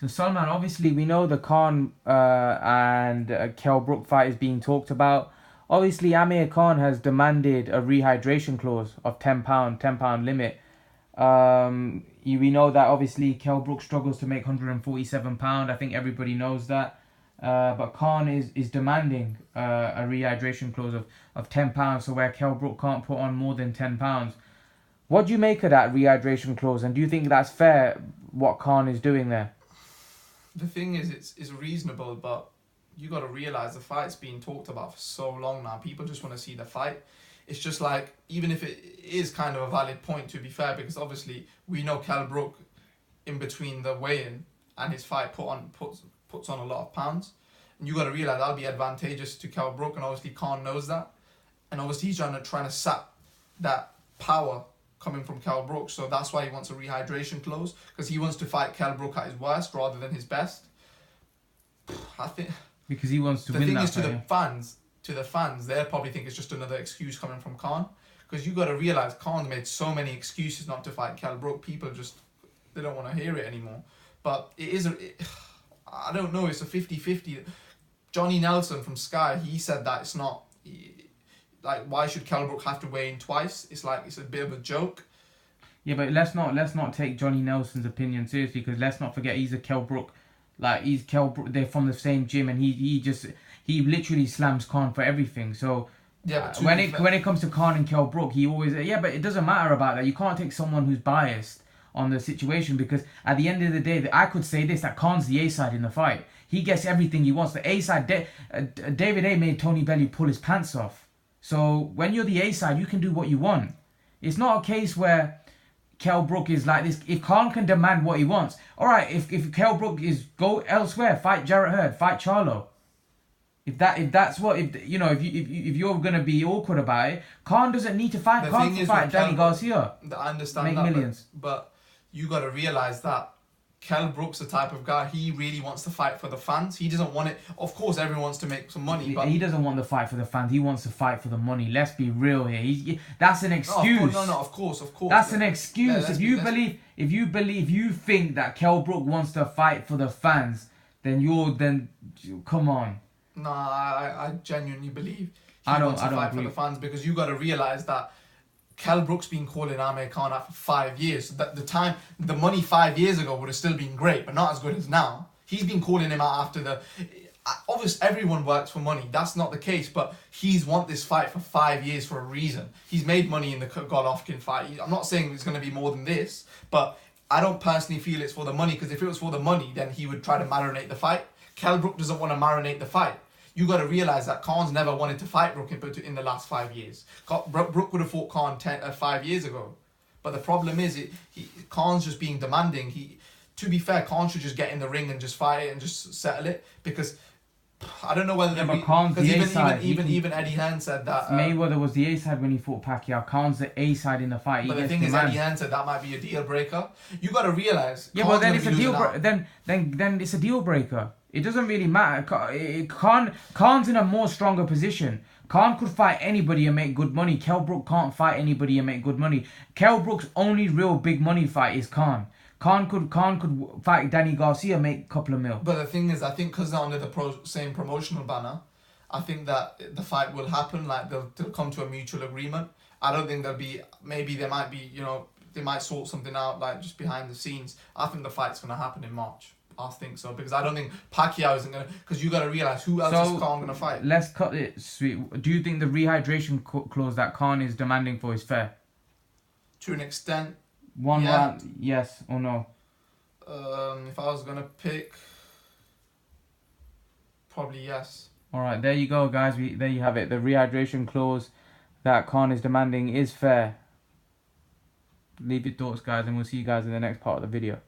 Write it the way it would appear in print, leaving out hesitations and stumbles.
So Salman, obviously we know the Khan and Kell Brook fight is being talked about. Obviously Amir Khan has demanded a rehydration clause of £10 limit. We know that obviously Kell Brook struggles to make £147. I think everybody knows that. But Khan is demanding a rehydration clause of £10, so where Kell Brook can't put on more than £10. What do you make of that rehydration clause, and do you think that's fair what Khan is doing there? The thing is, it's reasonable, but you got to realize the fight's been talked about for so long now. People just want to see the fight. It's just like, even if it is kind of a valid point, to be fair, because obviously we know Kell Brook, in between the weigh-in and his fight, puts on a lot of pounds, and you got to realize that'll be advantageous to Kell Brook, and obviously Khan knows that, and obviously he's trying to sap that power coming from Kell Brook, so that's why he wants a rehydration clause, because he wants to fight Kell Brook at his worst rather than his best. I think Because he wants to the win thing that is, fight. to the fans, they'll probably think it's just another excuse coming from Khan, because you got to realize Khan's made so many excuses not to fight Kell Brook. People just, they don't want to hear it anymore. But I don't know, it's a 50-50. Johnny Nelson from Sky, he said that it's not, like, why should Kell Brook have to weigh in twice? It's like, it's a bit of a joke. Yeah, but let's not take Johnny Nelson's opinion seriously, because let's not forget he's a Kell Brook. Like, he's Kell Brook. They're from the same gym, and he literally slams Khan for everything. So Yeah, but when it comes to Khan and Kell Brook, he always but it doesn't matter about that. You can't take someone who's biased on the situation, because at the end of the day, I could say this, that Khan's the A side in the fight. He gets everything he wants. The A side, David A made Tony Bellew pull his pants off. So when you're the A side, you can do what you want. It's not a case where Kell Brook is like this. If Khan can demand what he wants, all right. If Kell Brook is go elsewhere, fight Jarrett Hurd, fight Charlo. If you're gonna be awkward about it, Khan doesn't need to fight. Khan can fight Danny Garcia. I understand make that, millions. but you got to realize that Kell Brook's the type of guy, he really wants to fight for the fans. He doesn't want it. Of course, everyone wants to make some money, but he doesn't want the fight for the fans. He wants to fight for the money. Let's be real here. That's an excuse. No, of course. That's an excuse. If you think that Kell Brook wants to fight for the fans, then come on. No, I genuinely believe I don't wants to fight agree for the fans, because you got to realize that Kell Brook's been calling Amir Khan out for 5 years. That the money 5 years ago would have still been great, but not as good as now. He's been calling him out after the. Obviously, everyone works for money. That's not the case, but he's want this fight for 5 years for a reason. He's made money in the Golovkin fight. I'm not saying it's going to be more than this, but I don't personally feel it's for the money, because if it was for the money, then he would try to marinate the fight. Kell Brook doesn't want to marinate the fight. You got to realize that Khan's never wanted to fight Brook in the last 5 years. Brook would have fought Khan 5 years ago, but the problem is Khan's just being demanding. To be fair, Khan should just get in the ring and just fight it and just settle it, because I don't know whether even Eddie Hearn said that Mayweather was the A side when he fought Pacquiao. Khan's the A side in the fight. But the thing is, Eddie Hearn said that might be a deal breaker. You got to realize. Yeah, but then it's a deal. Then it's a deal breaker. It doesn't really matter. Khan's in a more stronger position. Khan could fight anybody and make good money. Kell Brook can't fight anybody and make good money. Kell Brook's only real big money fight is Khan. Khan could fight Danny Garcia, make a couple of mil. But the thing is, I think because they're under the same promotional banner, I think that the fight will happen. Like, they'll come to a mutual agreement. I don't think there'll be. Maybe there might be. They might sort something out, like, just behind the scenes. I think the fight's gonna happen in March. I think so, because I don't think Pacquiao isn't gonna. Because you got to realize, who else is Khan gonna fight? Let's cut it sweet. Do you think the rehydration clause that Khan is demanding for is fair? To an extent. One round, yes or no? If I was gonna pick, probably yes. All right, there you go, guys. There you have it. The rehydration clause that Khan is demanding is fair. Leave your thoughts, guys, and we'll see you guys in the next part of the video.